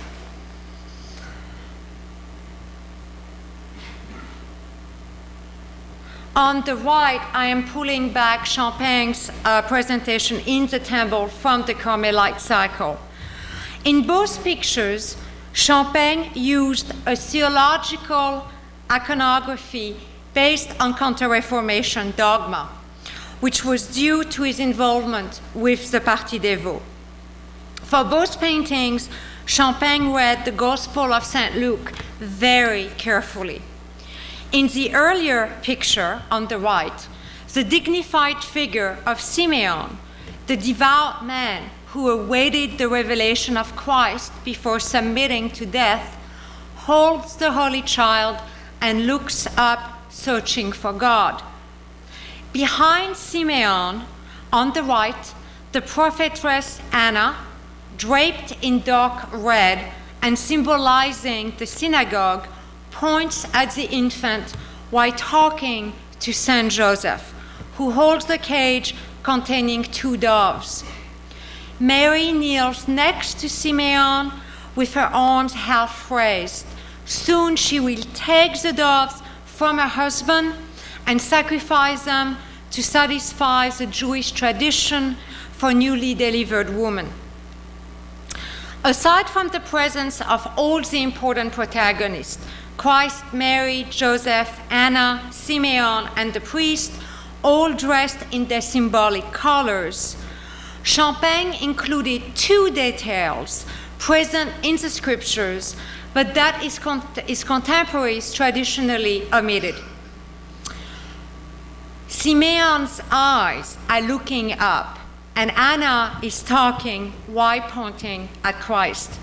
On the right, I am pulling back Champaign's presentation in the temple from the Carmelite cycle. In both pictures, Champaigne used a theological iconography based on Counter-Reformation dogma, which was due to his involvement with the Parti des Vaux. For both paintings, Champaigne read the Gospel of St. Luke very carefully. In the earlier picture on the right, the dignified figure of Simeon, the devout man who awaited the revelation of Christ before submitting to death, holds the Holy Child and looks up, searching for God. Behind Simeon, on the right, the prophetess Anna, draped in dark red and symbolizing the synagogue, points at the infant while talking to Saint Joseph, who holds the cage containing 2 doves. Mary kneels next to Simeon with her arms half raised. Soon she will take the doves from her husband and sacrifice them to satisfy the Jewish tradition for newly delivered women. Aside from the presence of all the important protagonists, Christ, Mary, Joseph, Anna, Simeon, and the priest, all dressed in their symbolic colors, Champaigne included 2 details present in the scriptures, but that his contemporaries traditionally omitted. Simeon's eyes are looking up, and Anna is talking while pointing at Christ.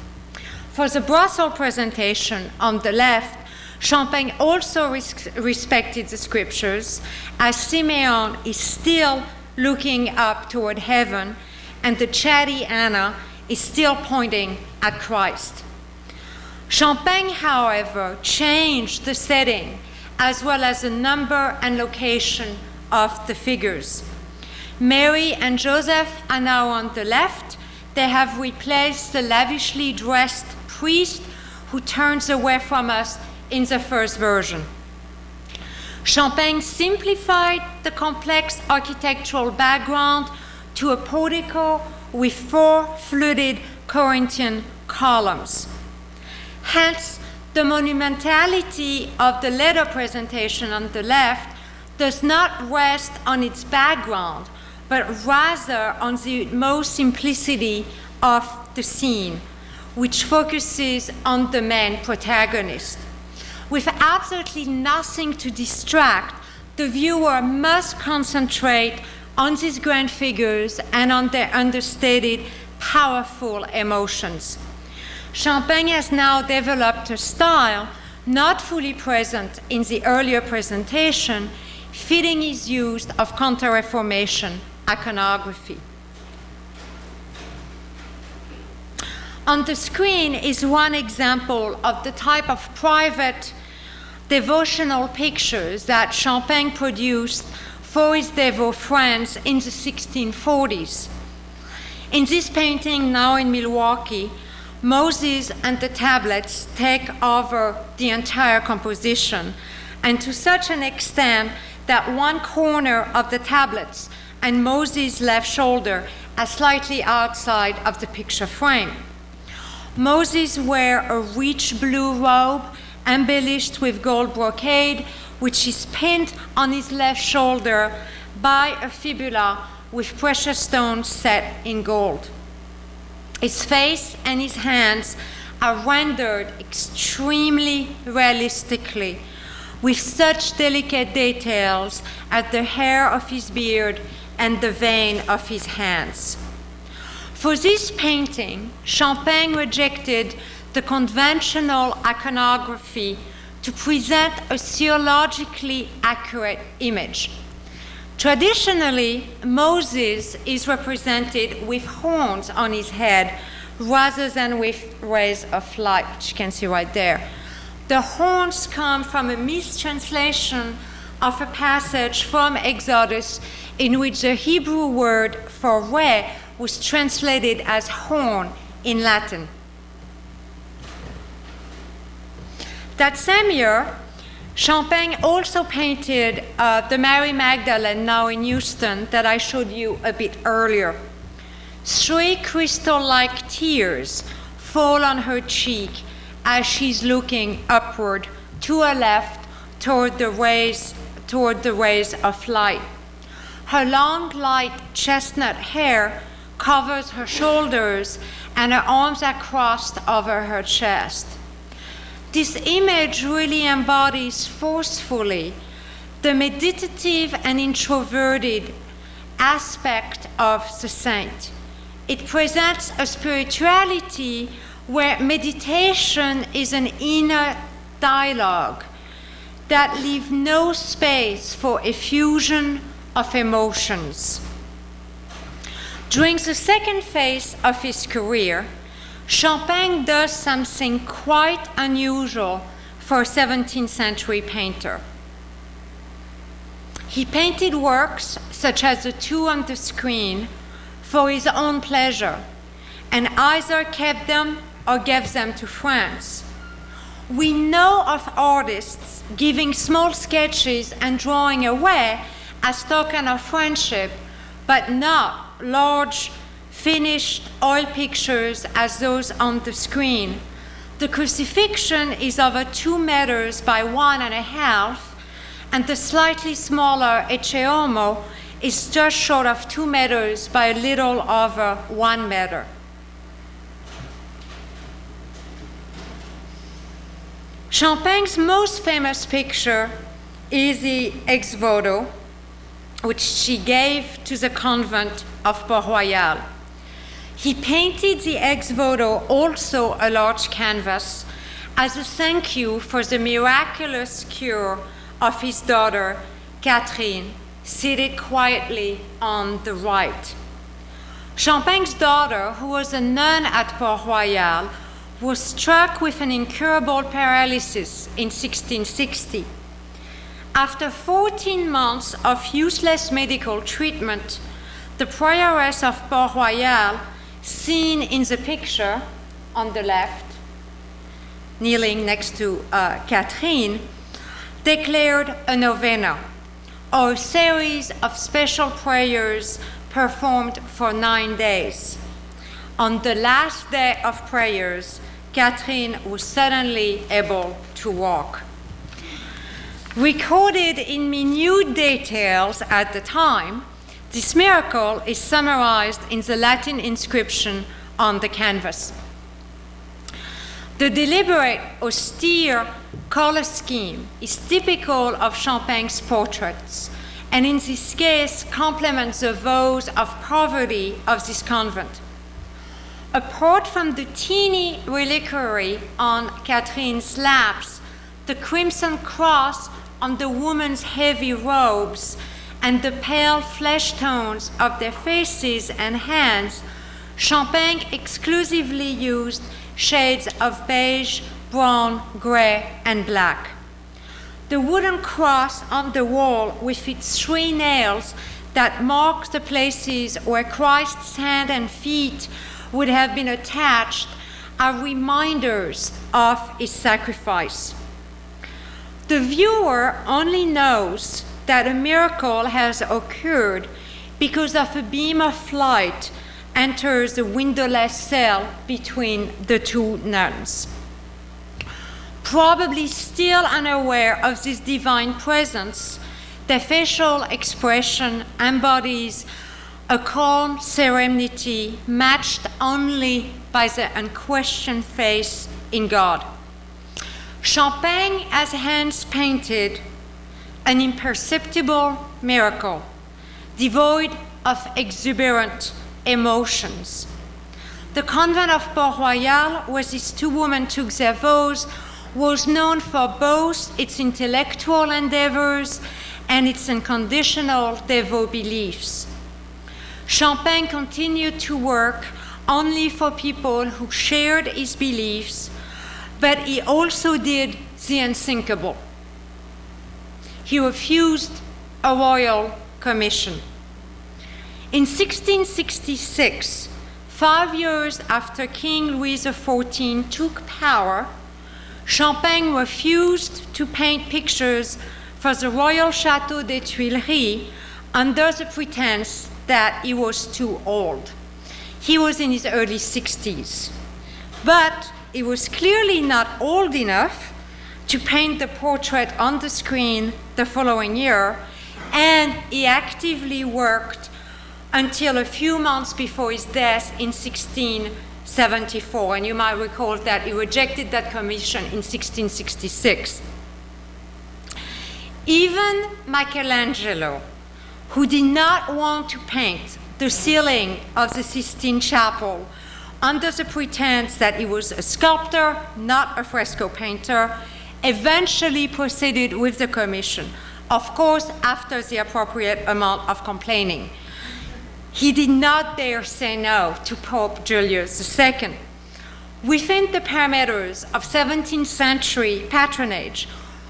For the Brussels presentation on the left, Champaigne also respected the scriptures, as Simeon is still looking up toward heaven, and the chatty Anna is still pointing at Christ. Champaigne, however, changed the setting as well as the number and location of the figures. Mary and Joseph are now on the left. They have replaced the lavishly dressed priest who turns away from us in the first version. Champaigne simplified the complex architectural background to a portico with 4 fluted Corinthian columns. Hence, the monumentality of the later presentation on the left does not rest on its background, but rather on the utmost simplicity of the scene, which focuses on the main protagonist. With absolutely nothing to distract, the viewer must concentrate on these grand figures and on their understated, powerful emotions. Champaigne has now developed a style not fully present in the earlier presentation, fitting his use of Counter-Reformation iconography. On the screen is one example of the type of private devotional pictures that Champaigne produced for his devout friends in the 1640s. In this painting, now in Milwaukee, Moses and the tablets take over the entire composition, and to such an extent that one corner of the tablets and Moses' left shoulder are slightly outside of the picture frame. Moses wears a rich blue robe embellished with gold brocade, which is pinned on his left shoulder by a fibula with precious stones set in gold. His face and his hands are rendered extremely realistically, with such delicate details as the hair of his beard and the vein of his hands. For this painting, Champaigne rejected the conventional iconography to present a theologically accurate image. Traditionally, Moses is represented with horns on his head rather than with rays of light, which you can see right there. The horns come from a mistranslation of a passage from Exodus in which the Hebrew word for ray was translated as horn in Latin. That same year, Champaigne also painted the Mary Magdalene, now in Houston, that I showed you a bit earlier. 3 crystal-like tears fall on her cheek as she's looking upward to her left toward the rays of light. Her long, light chestnut hair covers her shoulders and her arms are crossed over her chest. This image really embodies forcefully the meditative and introverted aspect of the saint. It presents a spirituality where meditation is an inner dialogue that leaves no space for effusion of emotions. During the second phase of his career, Champaigne does something quite unusual for a 17th century painter. He painted works such as the two on the screen for his own pleasure, and either kept them or gave them to friends. We know of artists giving small sketches and drawing away as token of friendship, but not large finished oil pictures as those on the screen. The crucifixion is over 2 meters by 1.5, and the slightly smaller Ecce Homo is just short of 2 meters by a little over 1 meter. Champagne's most famous picture is the Ex Voto, which she gave to the convent of Port-Royal. He painted the Ex Voto, also a large canvas, as a thank you for the miraculous cure of his daughter, Catherine, seated quietly on the right. Champagne's daughter, who was a nun at Port-Royal, was struck with an incurable paralysis in 1660. After 14 months of useless medical treatment, the prioress of Port-Royal, seen in the picture on the left, kneeling next to Catherine, declared a novena, or a series of special prayers performed for 9 days. On the last day of prayers, Catherine was suddenly able to walk. Recorded in minute details at the time, this miracle is summarized in the Latin inscription on the canvas. The deliberate, austere color scheme is typical of Champagne's portraits, and in this case complements the vows of poverty of this convent. Apart from the teeny reliquary on Catherine's laps, the crimson cross on the woman's heavy robes, and the pale flesh tones of their faces and hands, Champaigne exclusively used shades of beige, brown, gray, and black. The wooden cross on the wall with its 3 nails that mark the places where Christ's hands and feet would have been attached are reminders of his sacrifice. The viewer only knows that a miracle has occurred because of a beam of light enters the windowless cell between the 2 nuns. Probably still unaware of this divine presence, the facial expression embodies a calm serenity matched only by the unquestioned faith in God. Champaigne has hence painted an imperceptible miracle, devoid of exuberant emotions. The convent of Port-Royal, where these 2 women took their vows, was known for both its intellectual endeavors and its unconditional devout beliefs. Champaigne continued to work only for people who shared his beliefs, but he also did the unthinkable. He refused a royal commission. In 1666, 5 years after King Louis XIV took power, Champaigne refused to paint pictures for the Royal Château des Tuileries under the pretense that he was too old. He was in his early 60s. But he was clearly not old enough to paint the portrait on the screen the following year, and he actively worked until a few months before his death in 1674. And you might recall that he rejected that commission in 1666. Even Michelangelo, who did not want to paint the ceiling of the Sistine Chapel under the pretense that he was a sculptor, not a fresco painter, eventually proceeded with the commission, of course, after the appropriate amount of complaining. He did not dare say no to Pope Julius II. Within the parameters of 17th century patronage,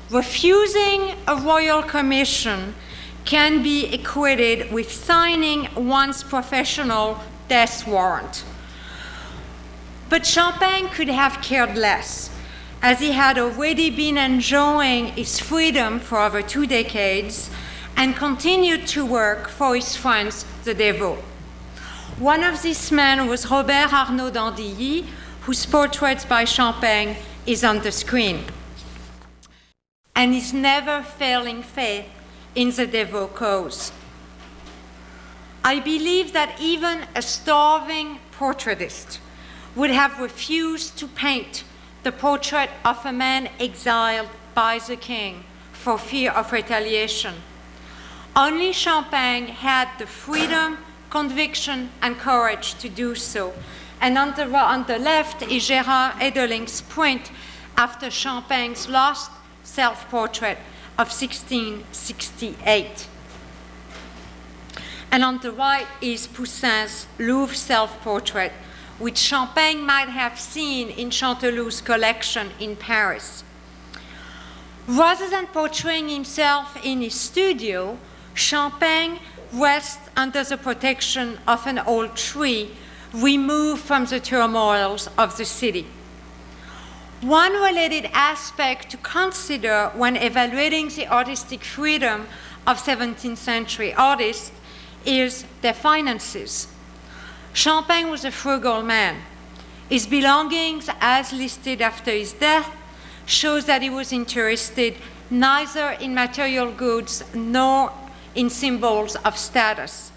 refusing a royal commission can be equated with signing one's professional death warrant. But Champaigne could have cared less, as he had already been enjoying his freedom for over 2 decades and continued to work for his friends, the Devots. One of these men was Robert Arnaud d'Andilly, whose portrait by Champaigne is on the screen, and his never failing faith in the Devot cause. I believe that even a starving portraitist would have refused to paint the portrait of a man exiled by the king for fear of retaliation. Only Champaigne had the freedom, conviction, and courage to do so. And on the left is Gérard Edeling's print after Champagne's last self-portrait of 1668. And on the right is Poussin's Louvre self-portrait, which Champaigne might have seen in Chanteloup's collection in Paris. Rather than portraying himself in his studio, Champaigne rests under the protection of an old tree, removed from the turmoils of the city. One related aspect to consider when evaluating the artistic freedom of 17th century artists is their finances. Champaigne was a frugal man. His belongings, as listed after his death, shows that he was interested neither in material goods nor in symbols of status.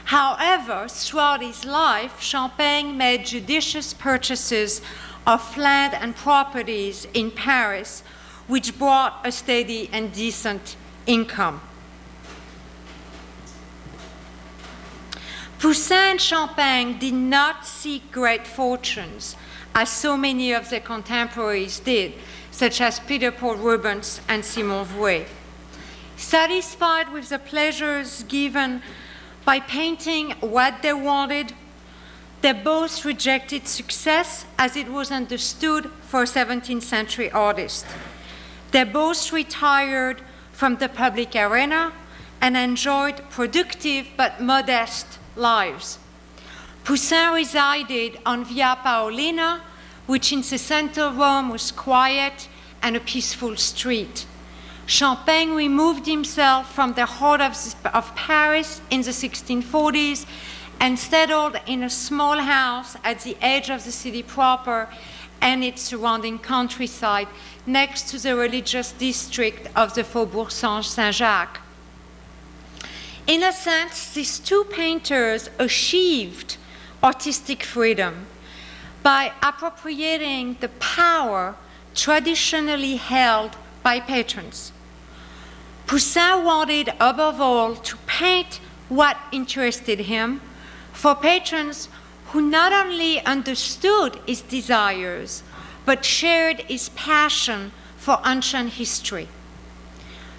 However, throughout his life, Champaigne made judicious purchases of land and properties in Paris, which brought a steady and decent income. Poussin and Champaigne did not seek great fortunes, as so many of their contemporaries did, such as Peter Paul Rubens and Simon Vouet. Satisfied with the pleasures given by painting what they wanted, they both rejected success as it was understood for a 17th century artist. They both retired from the public arena and enjoyed productive but modest lives. Poussin resided on Via Paolina, which in the center of Rome was quiet and a peaceful street. Champaigne removed himself from the heart of Paris in the 1640s and settled in a small house at the edge of the city proper and its surrounding countryside, next to the religious district of the Faubourg Saint-Jacques. In a sense, these two painters achieved artistic freedom by appropriating the power traditionally held by patrons. Poussin wanted, above all, to paint what interested him for patrons who not only understood his desires, but shared his passion for ancient history.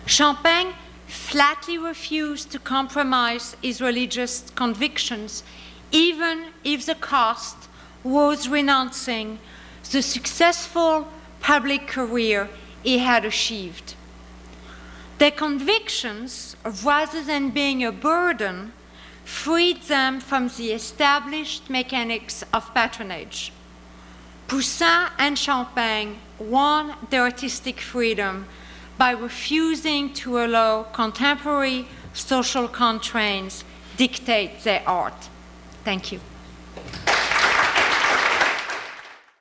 Champaigne flatly refused to compromise his religious convictions, even if the cost was renouncing the successful public career he had achieved. Their convictions, rather than being a burden, freed them from the established mechanics of patronage. Poussin and Champaigne won their artistic freedom by refusing to allow contemporary social constraints dictate their art. Thank you.